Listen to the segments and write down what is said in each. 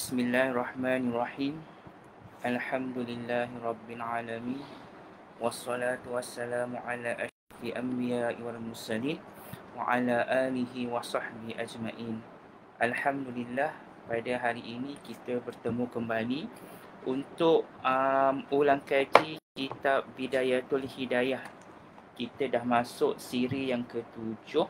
Bismillahirrahmanirrahim. Alhamdulillahirabbil alamin. Wassalatu wassalamu ala asyrafil anbiya'i wal mursalin wa ala alihi wa sahbihi ajmain. Alhamdulillah, pada hari ini kita bertemu kembali untuk ulang kaji kitab Bidayatul Hidayah. Kita dah masuk siri yang ke-7.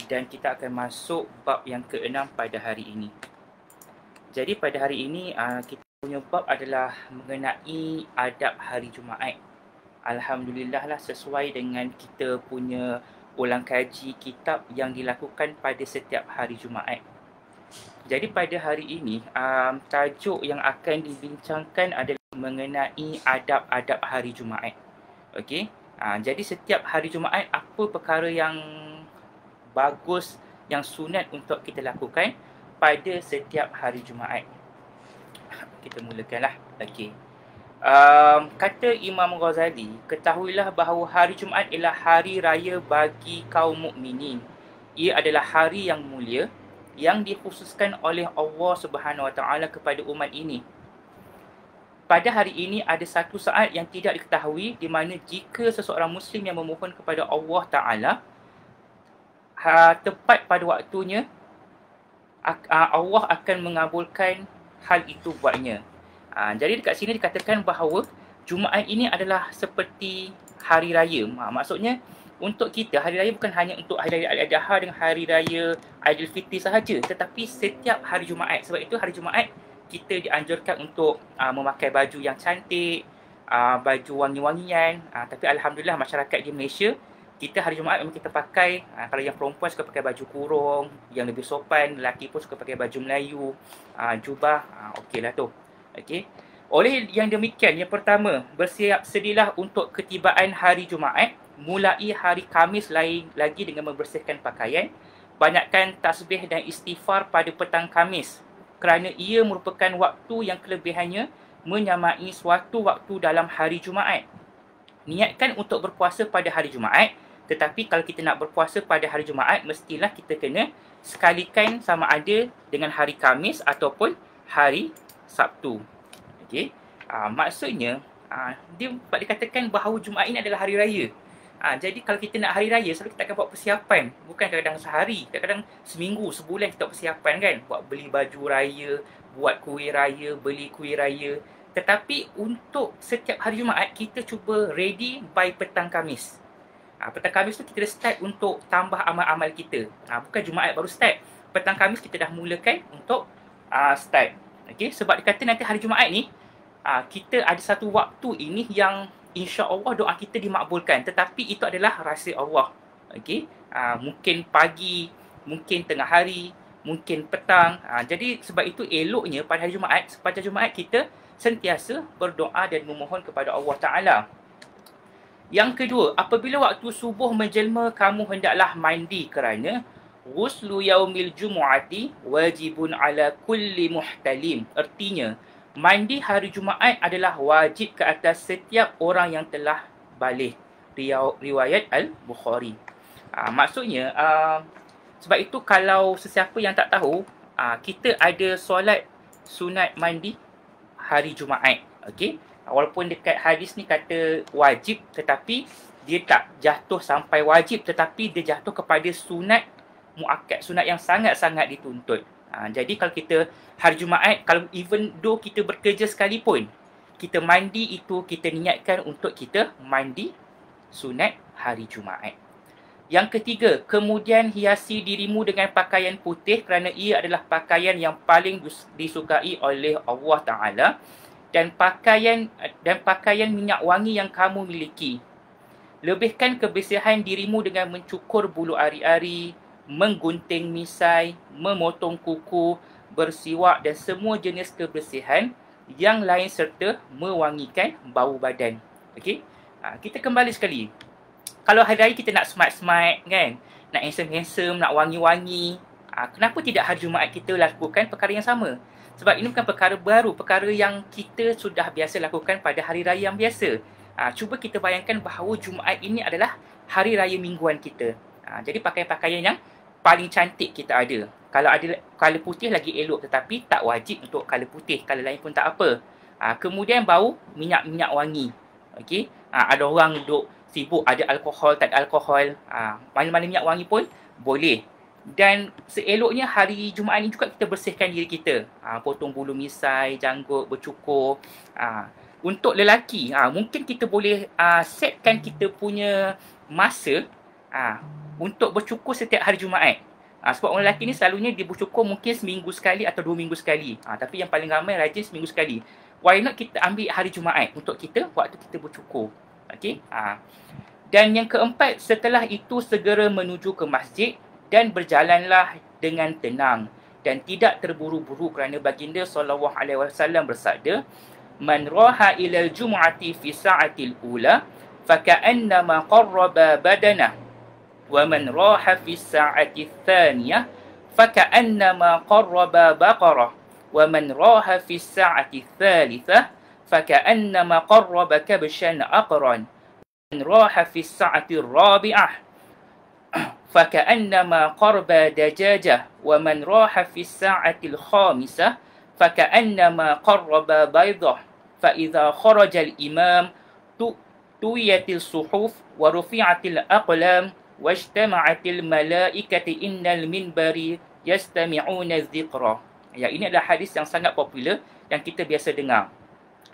Dan kita akan masuk bab yang ke-6 pada hari ini. Jadi pada hari ini kita punya bab adalah mengenai adab hari Jumaat. Alhamdulillah lah, sesuai dengan kita punya ulang kaji kitab yang dilakukan pada setiap hari Jumaat. Jadi pada hari ini tajuk yang akan dibincangkan adalah mengenai adab-adab hari Jumaat. Okey. Jadi setiap hari Jumaat apa perkara yang bagus, yang sunat untuk kita lakukan pada setiap hari Jumaat. Kita mulakanlah. Okey. Kata Imam Ghazali, ketahuilah bahawa hari Jumaat ialah hari raya bagi kaum mukminin. Ia adalah hari yang mulia yang dikhususkan oleh Allah Subhanahu Wa Taala kepada umat ini. Pada hari ini ada satu saat yang tidak diketahui, di mana jika seseorang Muslim yang memohon kepada Allah Ta'ala tepat pada waktunya, Allah akan mengabulkan hal itu buatnya. Jadi dekat sini dikatakan bahawa Jumaat ini adalah seperti hari raya. Maksudnya untuk kita, hari raya bukan hanya untuk hari raya Al-Adha dengan hari raya Aidilfitri sahaja, tetapi setiap hari Jumaat. Sebab itu hari Jumaat kita dianjurkan untuk memakai baju yang cantik, baju wangi-wangian. Tapi Alhamdulillah masyarakat di Malaysia, kita hari Jumaat memang kita pakai, kalau yang perempuan suka pakai baju kurung yang lebih sopan, lelaki pun suka pakai baju Melayu, jubah, okeylah tu. Okey. Oleh yang demikian, yang pertama, bersiap sedialah untuk ketibaan hari Jumaat. Mulai hari Khamis lain lagi dengan membersihkan pakaian. Banyakkan tasbih dan istighfar pada petang Khamis, kerana ia merupakan waktu yang kelebihannya menyamai suatu waktu dalam hari Jumaat. Niatkan untuk berpuasa pada hari Jumaat, tetapi kalau kita nak berpuasa pada hari Jumaat, mestilah kita kena sekalikan sama ada dengan hari Khamis ataupun hari Sabtu. Okey. Maksudnya dia dikatakan bahawa Jumaat ini adalah hari raya. Jadi kalau kita nak hari raya, selalu kita akan buat persiapan. Bukan kadang-kadang sehari, kadang-kadang seminggu, sebulan kita buat persiapan kan. Buat beli baju raya, buat kuih raya, beli kuih raya. Tetapi untuk setiap hari Jumaat, kita cuba ready by petang Khamis. Petang Khamis tu kita dah start untuk tambah amal-amal kita. Bukan Jumaat baru start. Petang Khamis kita dah mulakan untuk start. Okay? Sebab dia kata nanti hari Jumaat ni, kita ada satu waktu ini yang insya-Allah doa kita dimakbulkan, tetapi itu adalah rahsia Allah. Okey, mungkin pagi, mungkin tengah hari, mungkin petang. Jadi sebab itu eloknya pada hari Jumaat, sepanjang Jumaat kita sentiasa berdoa dan memohon kepada Allah Taala. Yang kedua, apabila waktu subuh menjelma, kamu hendaklah mandi, kerana ghuslu yaumil jumu'ati wajibun ala kulli muhtalim. Artinya, mandi hari Jumaat adalah wajib ke atas setiap orang yang telah baligh. Riwayat Al-Bukhari. Maksudnya, sebab itu kalau sesiapa yang tak tahu, kita ada solat sunat mandi hari Jumaat. Okey. Walaupun dekat hadis ni kata wajib, tetapi dia tak jatuh sampai wajib, tetapi dia jatuh kepada sunat muakkad, sunat yang sangat-sangat dituntut. Jadi kalau kita hari Jumaat, kalau even though kita bekerja sekalipun, kita mandi itu kita niatkan untuk kita mandi sunat hari Jumaat. Yang ketiga, kemudian hiasi dirimu dengan pakaian putih, kerana ia adalah pakaian yang paling disukai oleh Allah Ta'ala, dan pakaian minyak wangi yang kamu miliki. Lebihkan kebersihan dirimu dengan mencukur bulu ari-ari, menggunting misai, memotong kuku, bersiwak dan semua jenis kebersihan yang lain, serta mewangikan bau badan. Okey? Kita kembali sekali. Kalau hari raya kita nak smart-smart kan, nak handsome-handsome, nak wangi-wangi, kenapa tidak hari Jumaat kita lakukan perkara yang sama? Sebab ini bukan perkara baru, perkara yang kita sudah biasa lakukan pada hari raya yang biasa. Cuba kita bayangkan bahawa Jumaat ini adalah hari raya mingguan kita. Jadi pakaian-pakaian yang paling cantik kita ada. Kalau ada colour putih lagi elok, tetapi tak wajib untuk colour putih. Colour lain pun tak apa. Kemudian bau minyak-minyak wangi. Okey. Ada orang duk sibuk ada alkohol, tak ada alkohol. Mana-mana minyak wangi pun boleh. Dan seeloknya hari Jumaat ni juga kita bersihkan diri kita. Potong bulu misai, janggut, bercukur. Untuk lelaki, mungkin kita boleh setkan kita punya masa untuk bercukur setiap hari Jumaat. Sebab orang lelaki ni selalunya dia bercukur mungkin seminggu sekali atau 2 minggu sekali. Tapi yang paling ramai rajin seminggu sekali. Why not kita ambil hari Jumaat untuk kita, waktu kita bercukur. Okey. Dan yang keempat, setelah itu segera menuju ke masjid dan berjalanlah dengan tenang dan tidak terburu-buru, kerana baginda SAW bersabda, "Man raha ila al-jum'ati fi sa'atil ula faka'annama qarraba badanah, wa man raha fi sa'ati tsaniyah faka'annama qarraba baqarah, wa man raha fi sa'ati tsalitsah faka'annama qarraba kabshan aqran, man raha fi sa'ati rabi'ah فكأنما قرب دجاجة ومن راح في الساعة الخامسة فكأنما قرب بيضة فإذا خرج الإمام طويت الصحف ورفعت الأقلام واجتمعت الملائكة إن المنبر يستمعون الذكر." Ya, ini adalah hadis yang sangat popular yang kita biasa dengar.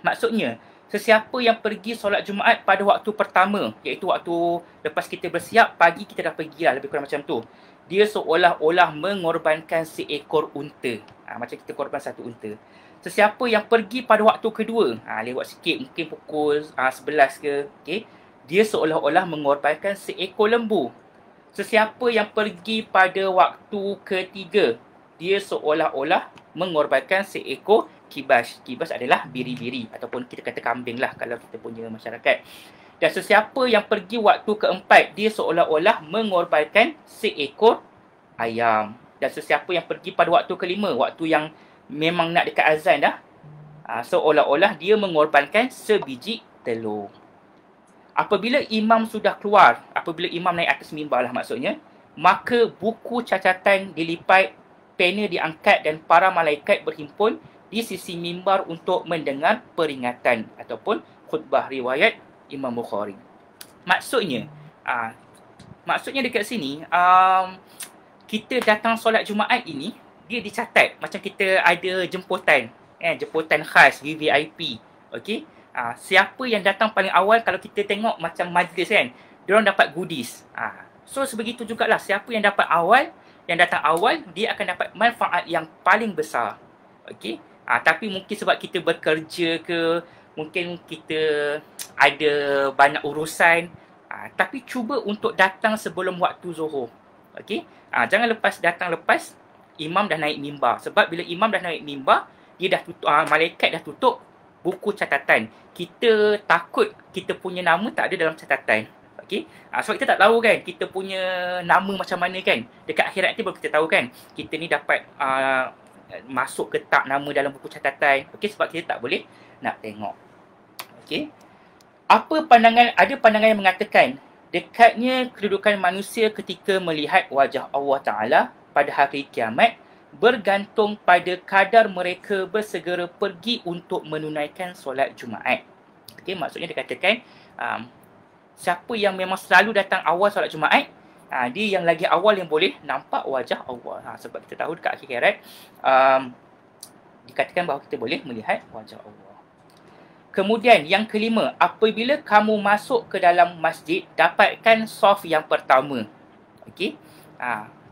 Maksudnya, sesiapa yang pergi solat Jumaat pada waktu pertama, iaitu waktu lepas kita bersiap, pagi kita dah pergi lah, lebih kurang macam tu. Dia seolah-olah mengorbankan seekor unta. Macam kita korban satu unta. Sesiapa yang pergi pada waktu kedua, lewat sikit, mungkin pukul 11 ke, okay, dia seolah-olah mengorbankan seekor lembu. Sesiapa yang pergi pada waktu ketiga, dia seolah-olah mengorbankan seekor kibas. Kibas adalah biri-biri ataupun kita kata kambing lah kalau kita punya masyarakat. Dan sesiapa yang pergi waktu keempat, dia seolah-olah mengorbankan seekor ayam. Dan sesiapa yang pergi pada waktu kelima, waktu yang memang nak dekat azan dah, seolah-olah dia mengorbankan sebiji telur. Apabila imam sudah keluar, apabila imam naik atas mimbar lah maksudnya, maka buku catatan dilipat, pena diangkat dan para malaikat berhimpun di sisi mimbar untuk mendengar peringatan ataupun khutbah, riwayat Imam Bukhari. Maksudnya dekat sini, kita datang solat Jumaat ini, dia dicatat macam kita ada jemputan, jemputan khas, VVIP. Okey. Siapa yang datang paling awal, kalau kita tengok macam majlis kan, diorang dapat goodies. So sebegitu jugalah, siapa yang dapat awal, yang datang awal, dia akan dapat manfaat yang paling besar. Okey. Tapi mungkin sebab kita bekerja ke, mungkin kita ada banyak urusan, tapi cuba untuk datang sebelum waktu Zuhur. Okey? Jangan datang lepas imam dah naik mimbar. Sebab bila imam dah naik mimbar, dia dah tutup, malaikat dah tutup buku catatan. Kita takut kita punya nama tak ada dalam catatan. Okey? Sebab kita tak tahu kan kita punya nama macam mana kan. Dekat akhirat ni baru kita tahu kan. Kita ni dapat masuk ke tak nama dalam buku catatan. Okey, sebab kita tak boleh nak tengok. Okey. Ada pandangan yang mengatakan dekatnya kedudukan manusia ketika melihat wajah Allah Ta'ala pada hari kiamat bergantung pada kadar mereka bersegera pergi untuk menunaikan solat Jumaat. Okey, maksudnya dikatakan siapa yang memang selalu datang awal solat Jumaat, dia yang lagi awal yang boleh nampak wajah Allah. Sebab kita tahu dekat akhirat dikatakan bahawa kita boleh melihat wajah Allah. Kemudian yang kelima, apabila kamu masuk ke dalam masjid, dapatkan saf yang pertama. Okey.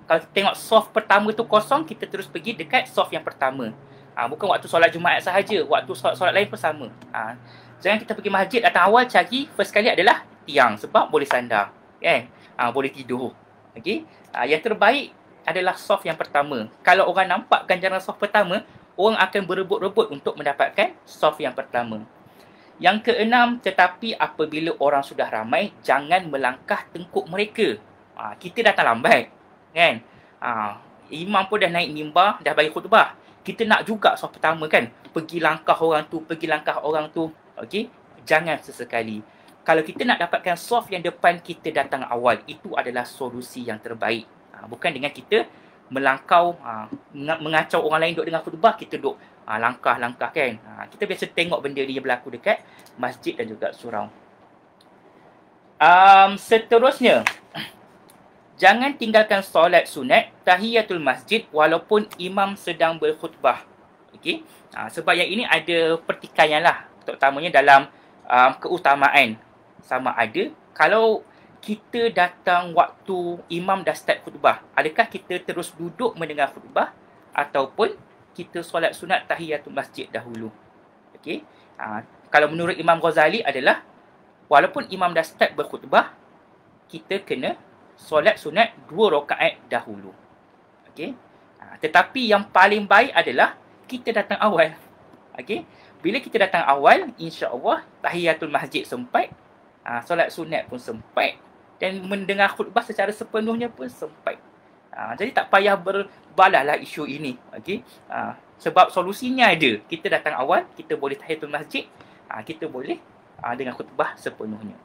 Kalau tengok saf pertama tu kosong, kita terus pergi dekat saf yang pertama. Bukan waktu solat Jumaat sahaja, waktu solat lain pun sama. Jangan kita pergi masjid datang awal, cari first kali adalah tiang, sebab boleh sandar. Kan? Boleh tidur. Okey. Yang terbaik adalah saf yang pertama. Kalau orang nampak ganjaran saf pertama, orang akan berebut-rebut untuk mendapatkan saf yang pertama. Yang keenam, tetapi apabila orang sudah ramai, jangan melangkah tengkuk mereka. Kita datang lambat. Kan? Imam pun dah naik mimbar, dah bagi khutbah. Kita nak juga saf pertama kan. Pergi langkah orang tu. Okey. Jangan sesekali. Kalau kita nak dapatkan saf yang depan, kita datang awal. Itu adalah solusi yang terbaik. Bukan dengan kita melangkau, mengacau orang lain duduk dengar khutbah, kita duduk langkah-langkah kan. Kita biasa tengok benda ni yang berlaku dekat masjid dan juga surau. Seterusnya, jangan tinggalkan solat sunat tahiyatul masjid walaupun imam sedang berkhutbah. Okey. Sebab yang ini ada pertikaian lah, terutamanya dalam keutamaan. Sama ada kalau kita datang waktu imam dah start khutbah, adakah kita terus duduk mendengar khutbah ataupun kita solat sunat tahiyatul masjid dahulu. Okey. Kalau menurut Imam Ghazali adalah walaupun imam dah start berkhutbah, kita kena solat sunat 2 rakaat dahulu. Okey. Tetapi yang paling baik adalah kita datang awal. Okey. Bila kita datang awal, insya-Allah tahiyatul masjid sempat, solat sunat pun sempat, dan mendengar khutbah secara sepenuhnya pun sempat. Jadi tak payah berbalahlah isu ini. Okey. Sebab solusinya ada. Kita datang awal, kita boleh tahiyatul masjid, kita boleh dengar khutbah sepenuhnya.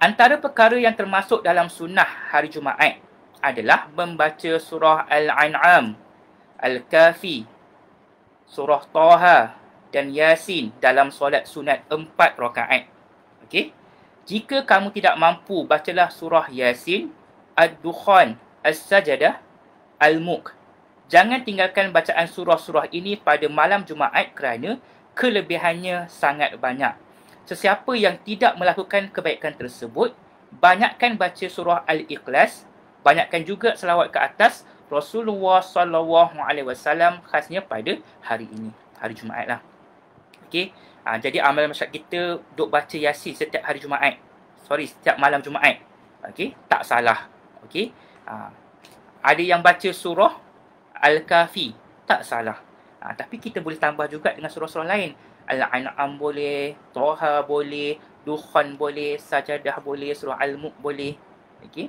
Antara perkara yang termasuk dalam sunnah hari Jumaat adalah membaca surah Al-An'am, Al-Kafi, surah Taha dan Yasin dalam solat sunat 4 rakaat. Okey. Jika kamu tidak mampu, bacalah surah Yasin, Ad-Dukhan, As-Sajadah, Al-Mulk. Jangan tinggalkan bacaan surah-surah ini pada malam Jumaat kerana kelebihannya sangat banyak. Sesiapa yang tidak melakukan kebaikan tersebut, banyakkan baca surah Al-Ikhlas, banyakkan juga selawat ke atas Rasulullah SAW, khasnya pada hari ini, hari Jumaat lah. Okey. Jadi amalan masyarakat kita duk baca Yasin setiap hari Jumaat. Setiap malam Jumaat. Okey, tak salah. Okey. Ada yang baca surah Al-Kafi, tak salah. Tapi kita boleh tambah juga dengan surah-surah lain. Al-An'am boleh, Taha boleh, Dukhan boleh, Sajadah boleh, surah Al-Mulk boleh. Okey.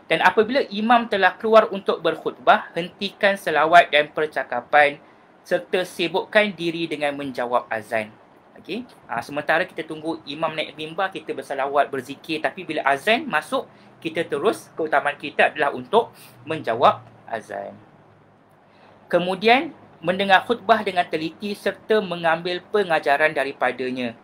Dan apabila imam telah keluar untuk berkhutbah, hentikan selawat dan percakapan serta sibukkan diri dengan menjawab azan. Okey. Sementara kita tunggu imam naik mimbar, kita bersalawat, berzikir, tapi bila azan masuk, kita terus, keutamaan kita adalah untuk menjawab azan. Kemudian mendengar khutbah dengan teliti serta mengambil pengajaran daripadanya.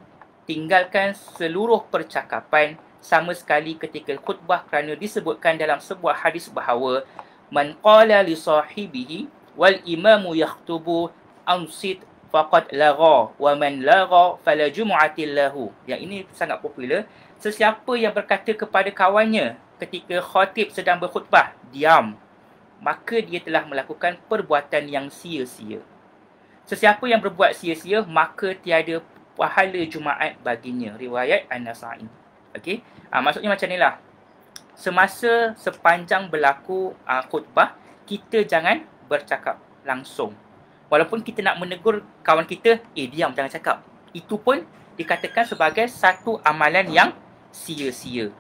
Tinggalkan seluruh percakapan sama sekali ketika khutbah kerana disebutkan dalam sebuah hadis bahawa man qala li sahibihi wal imamu yakhutubu ansit faqad lagha wa man lagha fala jumu'atil lahu. Yang ini sangat popular. Sesiapa yang berkata kepada kawannya ketika khatib sedang berkhutbah, diam, maka dia telah melakukan perbuatan yang sia-sia. Sesiapa yang berbuat sia-sia, maka tiada pahala Jumaat baginya. Riwayat An-Nasa'i. Okey. Maksudnya macam inilah. Semasa sepanjang berlaku khutbah, kita jangan bercakap langsung. Walaupun kita nak menegur kawan kita, diam, jangan cakap. Itu pun dikatakan sebagai satu amalan yang sia-sia.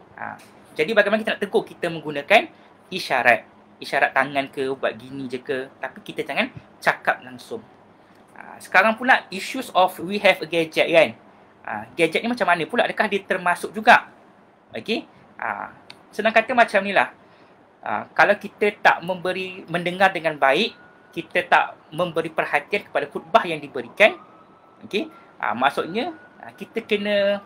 Jadi bagaimana kita nak tegur? Kita menggunakan isyarat. Isyarat tangan ke, buat gini je ke. Tapi kita jangan cakap langsung. Sekarang pula, issues of we have a gadget kan. Gadget ni macam mana pula? Adakah dia termasuk juga? Okey. Senang kata macam ni lah. Kalau kita tak mendengar dengan baik, kita tak memberi perhatian kepada khutbah yang diberikan, okey. Maksudnya, kita kena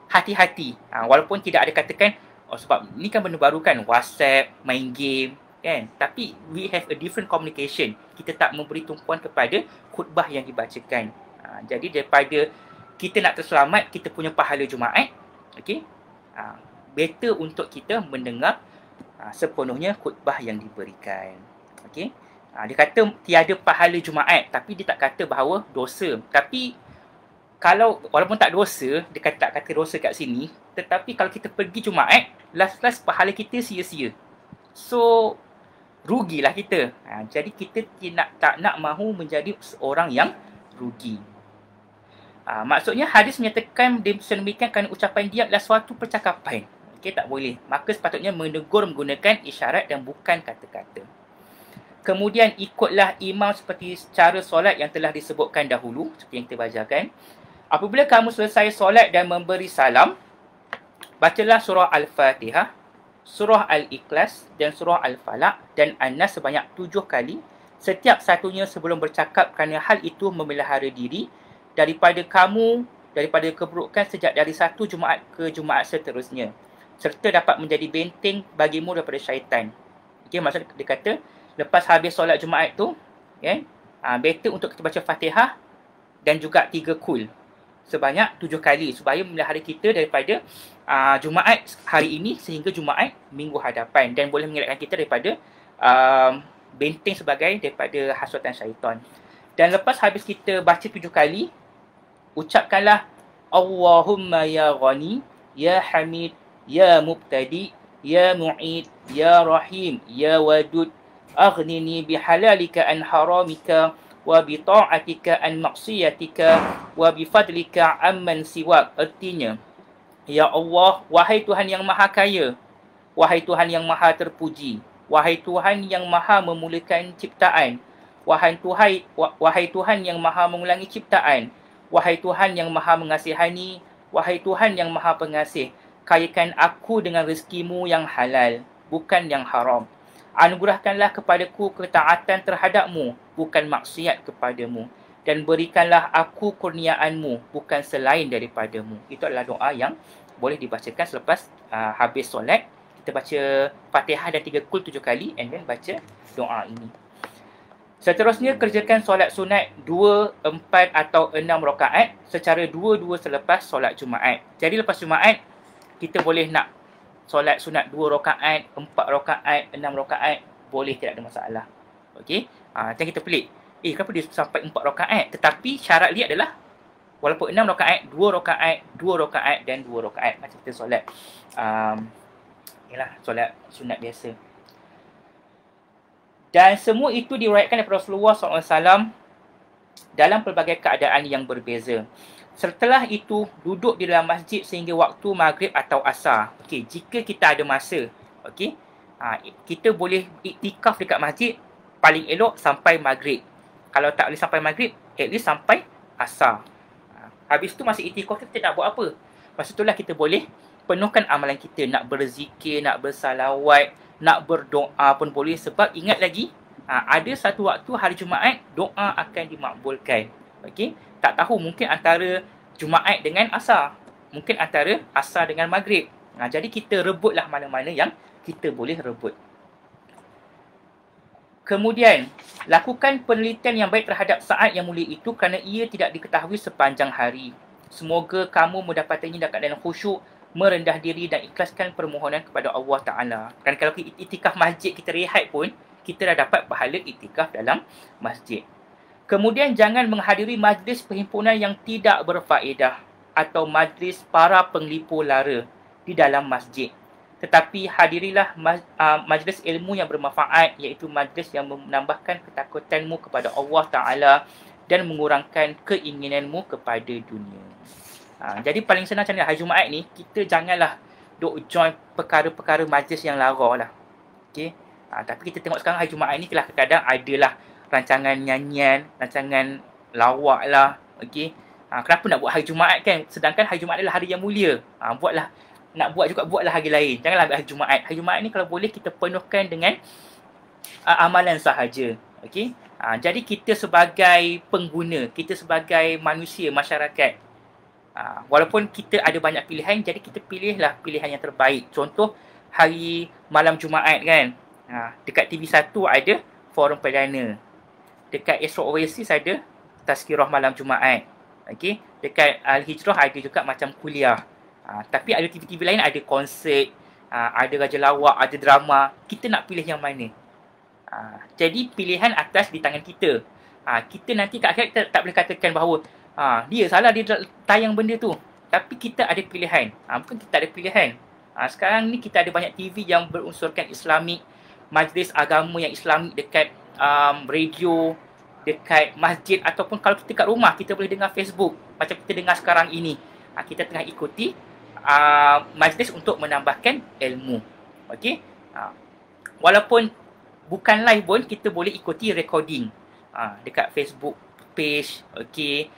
hati-hati. Walaupun tidak ada katakan, sebab ni kan benda baru kan, WhatsApp, main game, kan? Tapi we have a different communication. Kita tak memberi tumpuan kepada khutbah yang dibacakan. Jadi daripada kita nak terselamat, kita punya pahala Jumaat, okey, better untuk kita mendengar sepenuhnya khutbah yang diberikan. Okey. Dia kata tiada pahala Jumaat, tapi dia tak kata bahawa dosa. Tapi kalau walaupun tak dosa, dia tak kata dosa kat sini, tetapi kalau kita pergi Jumaat, last pahala kita sia-sia. So rugilah kita. Jadi kita tak nak mahu menjadi seorang yang rugi. Maksudnya hadis menyatakan demikian kerana ucapan dia adalah suatu percakapan. Okey, tak boleh. Maka sepatutnya menegur menggunakan isyarat dan bukan kata-kata. Kemudian ikutlah imam seperti cara solat yang telah disebutkan dahulu, seperti yang kita bacakan. Apabila kamu selesai solat dan memberi salam, bacalah surah Al-Fatihah, surah Al-Ikhlas dan surah Al-Falaq dan An-Nas sebanyak 7 kali, setiap satunya sebelum bercakap kerana hal itu memelihara diri daripada keburukan sejak dari satu Jumaat ke Jumaat seterusnya, serta dapat menjadi benteng bagimu daripada syaitan. Okay, maksud dia kata, lepas habis solat Jumaat tu, better untuk kita baca Fatihah dan juga 3 kul sebanyak 7 kali supaya memelihara kita daripada Jumaat hari ini sehingga Jumaat minggu hadapan, dan boleh mengelakkan kita daripada benteng sebagai daripada hasutan syaitan. Dan lepas habis kita baca 7 kali, ucapkanlah Allahumma ya Ghani, ya Hamid, ya Mubtadi, ya Mu'id, ya Rahim, ya Wadud, aghnini bihalalika an haramika wa bita'atika an maksiyatika wa bifadlika amman siwak. Artinya, ya Allah, wahai Tuhan yang maha kaya, wahai Tuhan yang maha terpuji, wahai Tuhan yang maha memulakan ciptaan, wahai Tuhan yang maha mengulangi ciptaan, wahai Tuhan yang maha mengasihani, wahai Tuhan yang maha pengasih, kayakan aku dengan rezekimu yang halal, bukan yang haram. Anugerahkanlah kepadaku ketaatan terhadapmu, bukan maksiat kepadamu. Dan berikanlah aku kurniaanmu, bukan selain daripadamu. Itu adalah doa yang boleh dibacakan selepas habis solat. Kita baca Fatihah dan 3 kul 7 kali and then baca doa ini. Seterusnya, kerjakan solat sunat 2, 4 atau 6 rakaat secara 2-2 selepas solat Jumaat. Jadi lepas Jumaat, kita boleh nak solat sunat 2 rakaat, 4 rakaat, 6 rakaat, boleh, tidak ada masalah. Okey. Macam kita pelik. Kenapa dia sampai 4 rakaat? Tetapi syarat dia adalah walaupun 6 rakaat, 2 rakaat, 2 rakaat dan 2 rakaat. Macam kita solat solat sunat biasa. Dan semua itu diriwayatkan daripada Rasulullah SAW dalam pelbagai keadaan yang berbeza. Setelah itu, duduk di dalam masjid sehingga waktu maghrib atau asar. Okey, jika kita ada masa, okey, kita boleh iktikaf dekat masjid paling elok sampai maghrib. Kalau tak boleh sampai maghrib, at least sampai asar. Habis tu masih iktikaf, kita nak buat apa? Masa itulah kita boleh penuhkan amalan kita, nak berzikir, nak bersalawat, nak berdoa pun boleh. Sebab ingat lagi, ada satu waktu hari Jumaat, doa akan dimakbulkan. Okey, tak tahu, mungkin antara Jumaat dengan asar, mungkin antara asar dengan maghrib. Jadi kita rebutlah mana-mana yang kita boleh rebut. Kemudian, lakukan penelitian yang baik terhadap saat yang mulia itu kerana ia tidak diketahui sepanjang hari. Semoga kamu mendapatinya dalam keadaan khusyuk, merendah diri dan ikhlaskan permohonan kepada Allah Ta'ala. Kerana kalau iktikaf masjid kita rehat pun, kita dah dapat pahala iktikaf dalam masjid. Kemudian jangan menghadiri majlis perhimpunan yang tidak berfaedah atau majlis para penglipu lara di dalam masjid. Tetapi hadirilah majlis ilmu yang bermanfaat, iaitu majlis yang menambahkan ketakutanmu kepada Allah Ta'ala dan mengurangkan keinginanmu kepada dunia. Jadi paling senang macam ni, hari Jumaat ni, kita janganlah duk join perkara-perkara majlis yang lara lah. Okay? Tapi kita tengok sekarang hari Jumaat ni kadang-kadang adalah rancangan nyanyian, rancangan lawak lah. Okay? Kenapa nak buat hari Jumaat kan? Sedangkan hari Jumaat adalah hari yang mulia. Nak buat juga, buatlah hari lain. Janganlah ambil hari Jumaat. Hari Jumaat ni kalau boleh kita penuhkan dengan amalan sahaja. Okay? Jadi kita sebagai pengguna, kita sebagai manusia, masyarakat, walaupun kita ada banyak pilihan, jadi kita pilihlah pilihan yang terbaik. Contoh, hari malam Jumaat kan, dekat TV1 ada forum perdana. Dekat Astro Oasis ada tazkirah malam Jumaat. Okay? Dekat Al-Hijrah ada juga macam kuliah. Tapi ada TV-TV lain ada konsert, ada raja lawak, ada drama. Kita nak pilih yang mana? Jadi pilihan atas di tangan kita. Kita nanti kat akhirat kita tak boleh katakan bahawa dia salah, dia tayang benda tu. Tapi kita ada pilihan. Bukan kita tak ada pilihan. Sekarang ni kita ada banyak TV yang berunsurkan Islamik, majlis agama yang Islamik dekat radio, dekat masjid, ataupun kalau kita kat rumah kita boleh dengar Facebook macam kita dengar sekarang ini. Kita tengah ikuti majlis untuk menambahkan ilmu. Okey. Walaupun bukan live pun kita boleh ikuti recording dekat Facebook page. Okey.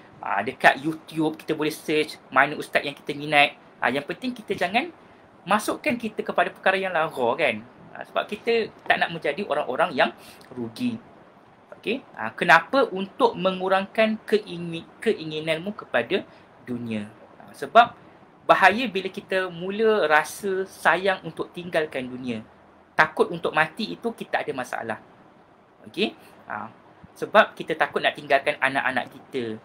Dekat YouTube kita boleh search mana ustaz yang kita minat. Yang penting kita jangan masukkan kita kepada perkara yang lara kan. Sebab kita tak nak menjadi orang-orang yang rugi. Okey, kenapa? Untuk mengurangkan keinginanmu kepada dunia. Sebab bahaya bila kita mula rasa sayang untuk tinggalkan dunia. Takut untuk mati itu kita ada masalah. Okey, sebab kita takut nak tinggalkan anak-anak kita,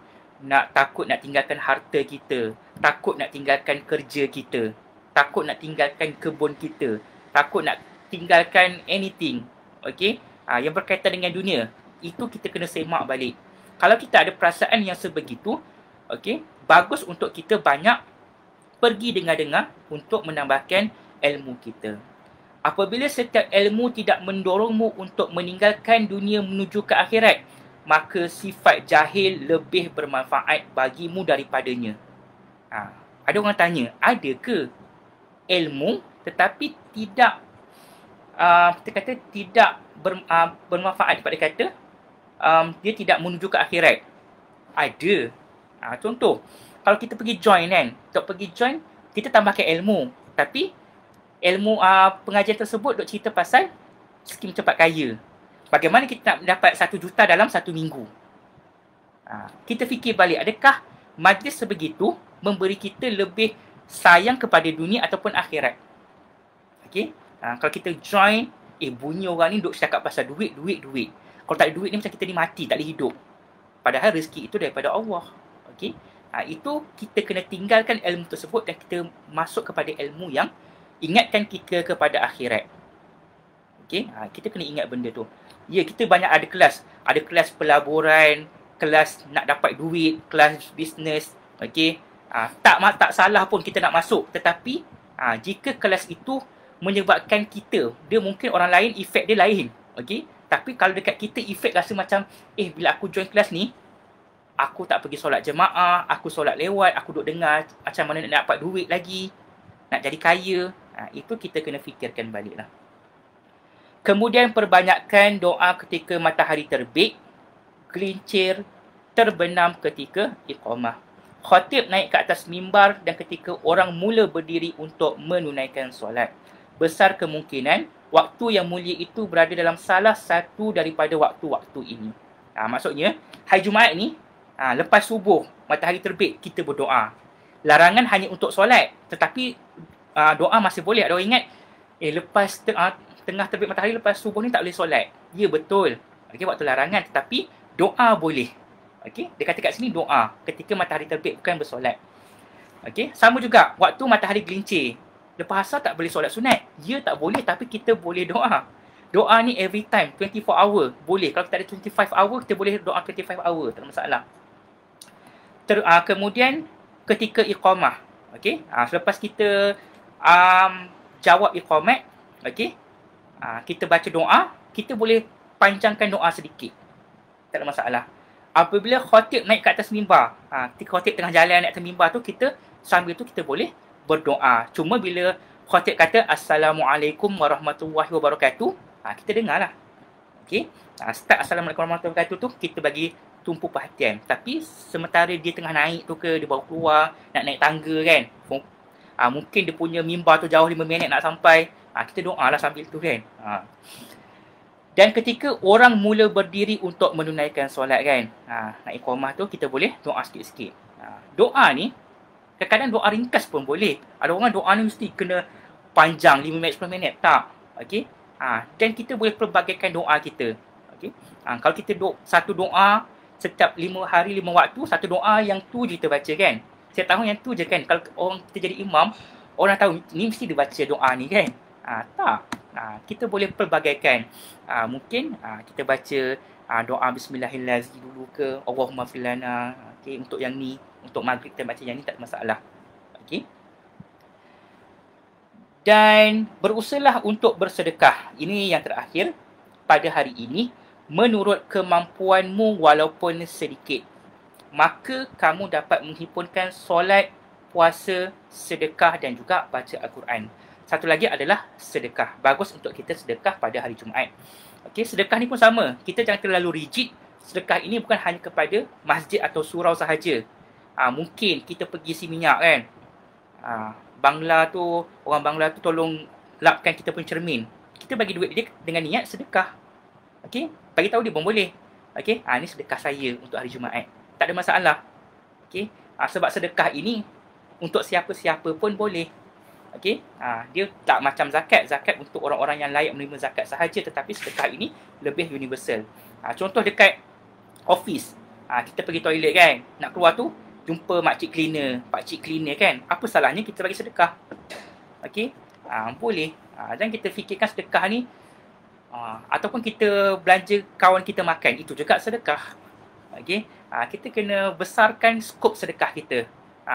takut nak tinggalkan harta kita, takut nak tinggalkan kerja kita, takut nak tinggalkan kebun kita, takut nak tinggalkan anything, okey, yang berkaitan dengan dunia. Itu kita kena semak balik. Kalau kita ada perasaan yang sebegitu, okey, bagus untuk kita banyak pergi dengar-dengar untuk menambahkan ilmu kita. Apabila setiap ilmu tidak mendorongmu untuk meninggalkan dunia menuju ke akhirat, maka sifat jahil lebih bermanfaat bagimu daripadanya. Ada orang tanya, ada ke ilmu tetapi tidak kita kata tidak bermanfaat, pada kata dia tidak menuju ke akhirat? Ada. Contoh, kalau kita pergi join kan, untuk pergi join kita tambahkan ilmu, tapi ilmu pengajian tersebut duk cerita pasal skim cepat kaya. Bagaimana kita nak dapat 1 juta dalam 1 minggu? Kita fikir balik, adakah majlis sebegitu memberi kita lebih sayang kepada dunia ataupun akhirat? Okey. Kalau kita join, bunyi orang ni duk cakap pasal duit. Kalau tak ada duit ni macam kita ni mati, tak boleh hidup. Padahal rezeki itu daripada Allah. Okey. Itu kita kena tinggalkan ilmu tersebut dan kita masuk kepada ilmu yang ingatkan kita kepada akhirat. Okey. Kita kena ingat benda tu. Ya, kita banyak ada kelas. Ada kelas pelaburan, kelas nak dapat duit, kelas bisnes. Okey. Tak salah pun kita nak masuk. Tetapi jika kelas itu menyebabkan kita, dia mungkin orang lain efek dia lain, okey, tapi kalau dekat kita efek rasa macam bila aku join kelas ni, aku tak pergi solat jemaah, aku solat lewat, aku duk dengar macam mana nak dapat duit lagi, nak jadi kaya. Itu kita kena fikirkan baliklah. Kemudian perbanyakkan doa ketika matahari terbit, gelincir, terbenam ketika iqamah. Khatib naik ke atas mimbar dan ketika orang mula berdiri untuk menunaikan solat. Besar kemungkinan waktu yang mulia itu berada dalam salah satu daripada waktu-waktu ini. Maksudnya, hari Jumaat ni, lepas subuh, matahari terbit, kita berdoa. Larangan hanya untuk solat. Tetapi, doa masih boleh. Ada orang ingat, lepas tengah terbit matahari, lepas subuh ni tak boleh solat. Ya, betul. Okay, waktu larangan. Tetapi, doa boleh. Okay? Dia kata kat sini doa. Ketika matahari terbit, bukan bersolat. Okay? Sama juga, waktu matahari gelincir. Lepas asar tak boleh solat sunat. Ya, tak boleh, tapi kita boleh doa. Doa ni every time, 24 hour. Boleh. Kalau kita ada 25 hour, kita boleh doa 25 hour. Tak ada masalah. Kemudian, ketika iqamah. Okay? Selepas kita jawab iqamat, okay? Kita baca doa, kita boleh panjangkan doa sedikit. Tak ada masalah. Apabila khatib naik ke atas mimbar, ketika khatib tengah jalan naik atas mimbar tu, kita sambil tu kita boleh berdoa. Cuma bila khatib kata Assalamualaikum warahmatullahi wabarakatuh, kita dengarlah. Okey. Start Assalamualaikum warahmatullahi wabarakatuh tu kita bagi tumpu perhatian. Tapi sementara dia tengah naik tu ke, dia baru keluar nak naik tangga kan. Mungkin dia punya mimbar tu jauh 5 minit nak sampai. Kita doalah sambil tu kan. Dan ketika orang mula berdiri untuk menunaikan solat kan. Nak iqamah tu kita boleh doa sikit-sikit. Doa ni kadang-kadang doa ringkas pun boleh. Ada orang doa ni mesti kena panjang 5 minit, 10 minit. Tak. Okey. Dan kita boleh pelbagaikan doa kita. Okey. Kalau kita satu doa setiap 5 hari 5 waktu, satu doa yang tu je kita baca kan. Setiap tahun yang tu je kan. Kalau orang kita jadi imam, orang tahu ni mesti dia baca doa ni kan. Tak. Kita boleh pelbagaikan. Mungkin kita baca doa bismillahirrahmanirrahim dulu ke, Allahumma filana. Okey, untuk yang ni, untuk maghrib kita baca yang ni tak ada masalah. Okey. Dan berusahalah untuk bersedekah. Ini yang terakhir pada hari ini menurut kemampuanmu walaupun sedikit. Maka kamu dapat menghimpunkan solat, puasa, sedekah dan juga baca Al-Quran. Satu lagi adalah sedekah. Bagus untuk kita sedekah pada hari Jumaat. Okey, sedekah ni pun sama. Kita jangan terlalu rigid. Sedekah ini bukan hanya kepada masjid atau surau sahaja. Mungkin kita pergi isi minyak kan. orang Bangla tu tolong lapkan kita punya cermin. Kita bagi duit dia dengan niat sedekah. Okey, bagi tahu dia pun boleh. Okey, ni sedekah saya untuk hari Jumaat. Tak ada masalah. Okey, sebab sedekah ini untuk siapa-siapa pun boleh. Okey, dia tak macam zakat. Zakat untuk orang-orang yang layak menerima zakat sahaja, tetapi sedekah ini lebih universal. Contoh dekat office, kita pergi toilet kan, nak keluar tu jumpa makcik cleaner, pakcik cleaner kan, apa salahnya kita bagi sedekah? Okey, boleh. Dan kita fikirkan sedekah ni, ataupun kita belanja kawan kita makan, itu juga sedekah. Okey, kita kena besarkan skop sedekah kita.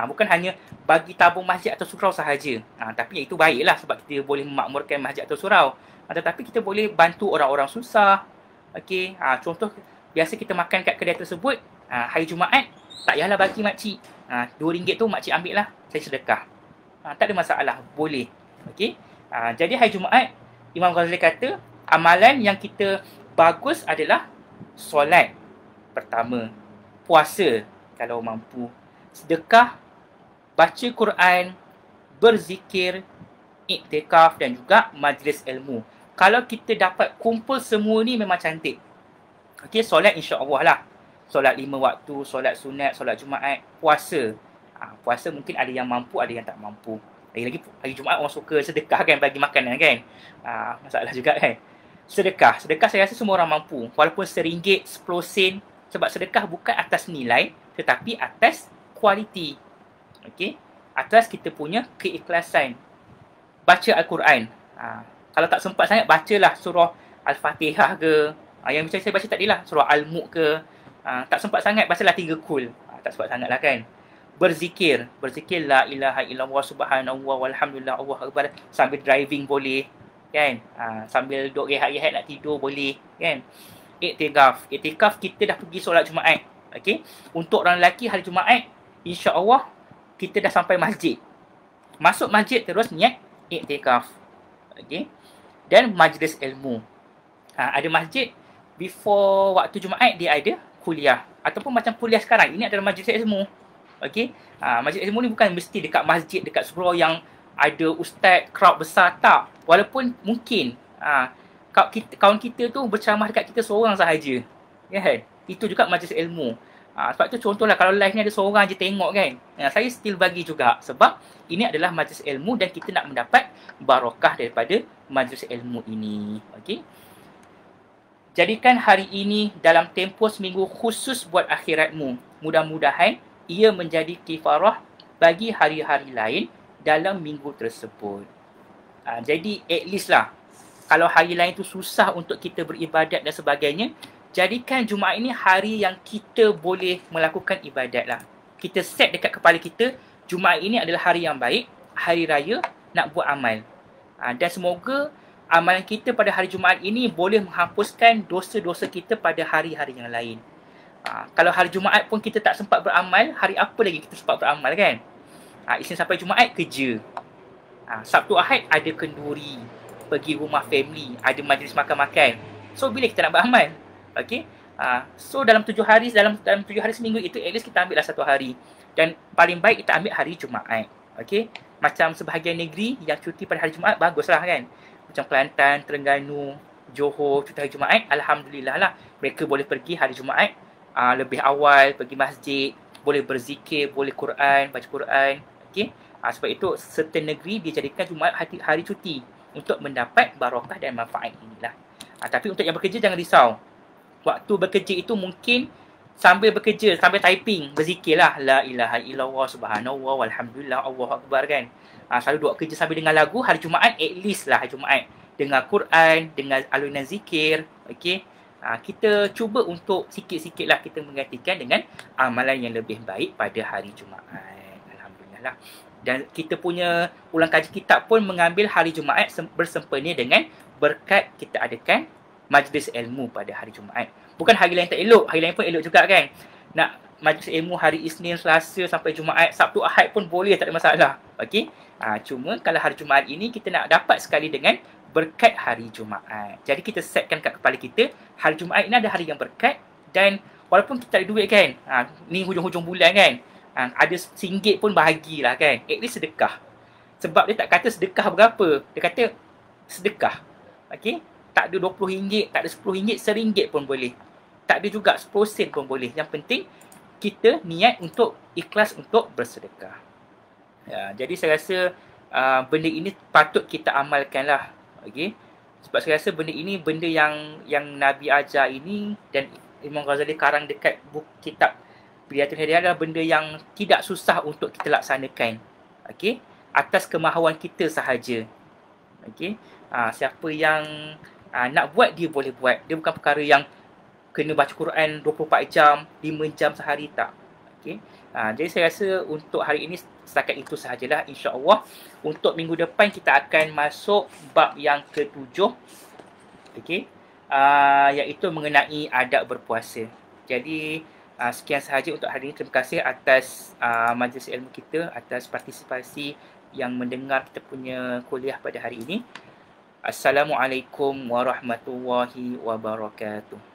Bukan hanya bagi tabung masjid atau surau sahaja. Tapi itu baiklah sebab kita boleh memakmurkan masjid atau surau. Tetapi kita boleh bantu orang-orang susah. Okey, contoh biasa kita makan kat kedai tersebut, hari Jumaat tak payahlah bagi makcik. RM2 tu makcik ambil lah, saya sedekah. Tak ada masalah, boleh. Okey. Jadi hari Jumaat, Imam Ghazali kata, amalan yang kita bagus adalah solat pertama, puasa kalau mampu, sedekah, baca Quran, berzikir, iktikaf dan juga majlis ilmu. Kalau kita dapat kumpul semua ni memang cantik. Okey, solat insya-Allah lah. Solat 5 waktu, solat sunat, solat Jumaat, puasa. Puasa mungkin ada yang mampu, ada yang tak mampu. Lagi-lagi hari Jumaat orang suka sedekah kan, bagi makanan kan. Masalah juga kan. Sedekah saya rasa semua orang mampu. Walaupun RM1, 10 sen. Sebab sedekah bukan atas nilai, tetapi atas kualiti. Okey, atas kita punya keikhlasan. Baca Al-Quran. Kalau tak sempat sangat, bacalah surah Al-Fatihah ke. Yang macam saya baca tadi lah, surah Al-Mulk ke. Tak sempat sangat, bacalah 3 kul. Tak sempat sangat lah kan. Berzikir la ilaha illallah subhanallah walhamdulillah Allahu akbar. Sambil driving boleh kan. Sambil duduk rehat-rehat nak tidur boleh kan. Iktikaf kita dah pergi solat Jumaat. Okey, untuk orang lelaki hari Jumaat, insya-Allah kita dah sampai masjid. Masuk masjid terus niat iktikaf. Okey. Dan majlis ilmu. Ada masjid before waktu Jumaat dia ada kuliah, ataupun macam kuliah sekarang ini adalah majlis ilmu. Okey, majlis ilmu ni bukan mesti dekat masjid, dekat surau yang ada ustaz, crowd besar, tak. Walaupun mungkin kawan kita tu berceramah dekat kita seorang sahaja, kan? Itu juga majlis ilmu. Sebab tu contohlah kalau live ni ada seorang je tengok kan, saya still bagi juga sebab ini adalah majlis ilmu dan kita nak mendapat barakah daripada majlis ilmu ini. Okey. Jadikan hari ini dalam tempoh seminggu khusus buat akhiratmu. Mudah-mudahan ia menjadi kifarah bagi hari-hari lain dalam minggu tersebut. Jadi at least lah, kalau hari lain tu susah untuk kita beribadat dan sebagainya, jadikan Jumaat ini hari yang kita boleh melakukan ibadat lah. Kita set dekat kepala kita, Jumaat ini adalah hari yang baik, hari raya nak buat amal. Dan semoga amalan kita pada hari Jumaat ini boleh menghapuskan dosa-dosa kita pada hari-hari yang lain. Kalau hari Jumaat pun kita tak sempat beramal, hari apa lagi kita sempat beramal kan? Isnin sampai Jumaat kerja. Sabtu Ahad ada kenduri, pergi rumah family, ada majlis makan-makan. So bila kita nak beramal? Okey. So dalam 7 hari, dalam 7 hari seminggu itu at least kita ambil lah 1 hari. Dan paling baik kita ambil hari Jumaat. Okey. Macam sebahagian negeri yang cuti pada hari Jumaat, baguslah kan? Macam Kelantan, Terengganu, Johor, cuti hari Jumaat, alhamdulillah lah. Mereka boleh pergi hari Jumaat lebih awal, pergi masjid, boleh berzikir, boleh Quran, baca Quran. Okey. Sebab itu certain negeri dia jadikan Jumaat hari cuti untuk mendapat barakah dan manfaat inilah. Tapi untuk yang bekerja jangan risau. Waktu bekerja itu mungkin sambil bekerja, sambil typing, berzikirlah la ilaha illallah subhanallah walhamdulillah Allahu akbar kan. Selalu duduk kerja sambil dengar lagu. Hari Jumaat at least lah hari Jumaat dengar Quran, dengar alunan zikir. Okey. Kita cuba untuk sikit-sikit lah kita menggantikan dengan amalan yang lebih baik pada hari Jumaat. Alhamdulillah lah. Dan kita punya ulang kaji kitab pun mengambil hari Jumaat bersempena dengan berkat kita adakan majlis ilmu pada hari Jumaat. Bukan hari lain tak elok, hari lain pun elok juga kan. Nak majlis ilmu hari Isnin, Selasa sampai Jumaat, Sabtu, Ahad pun boleh, tak ada masalah. Okey. Cuma kalau hari Jumaat ini kita nak dapat sekali dengan berkat hari Jumaat. Jadi kita setkan kat kepala kita, hari Jumaat ini ada hari yang berkat dan walaupun kita ada duit kan, ni hujung-hujung bulan kan, ada RM1 pun bahagilah kan, at least sedekah. Sebab dia tak kata sedekah berapa. Dia kata sedekah. Okey? Tak ada RM20, tak ada RM10, RM1 pun boleh. Tak ada juga 10 sen pun boleh. Yang penting kita niat untuk ikhlas untuk bersedekah. Ya, jadi saya rasa benda ini patut kita amalkanlah. Okey? Sebab saya rasa benda ini benda yang Nabi ajar ini dan Imam Ghazali karang dekat buku kitab Bidayatul Hidayah adalah benda yang tidak susah untuk kita laksanakan. Okey? Atas kemahuan kita sahaja. Okey? Siapa yang nak buat, dia boleh buat. Dia bukan perkara yang kena baca Quran 24 jam, 5 jam sehari, tak. Okey? Jadi saya rasa untuk hari ini setakat itu sahajalah, insya-Allah. Untuk minggu depan kita akan masuk bab yang ke-7. Okey? Iaitu mengenai adab berpuasa. Jadi sekian sahaja untuk hari ini. Terima kasih atas majlis ilmu kita, atas partisipasi yang mendengar kita punya kuliah pada hari ini. Assalamualaikum warahmatullahi wabarakatuh.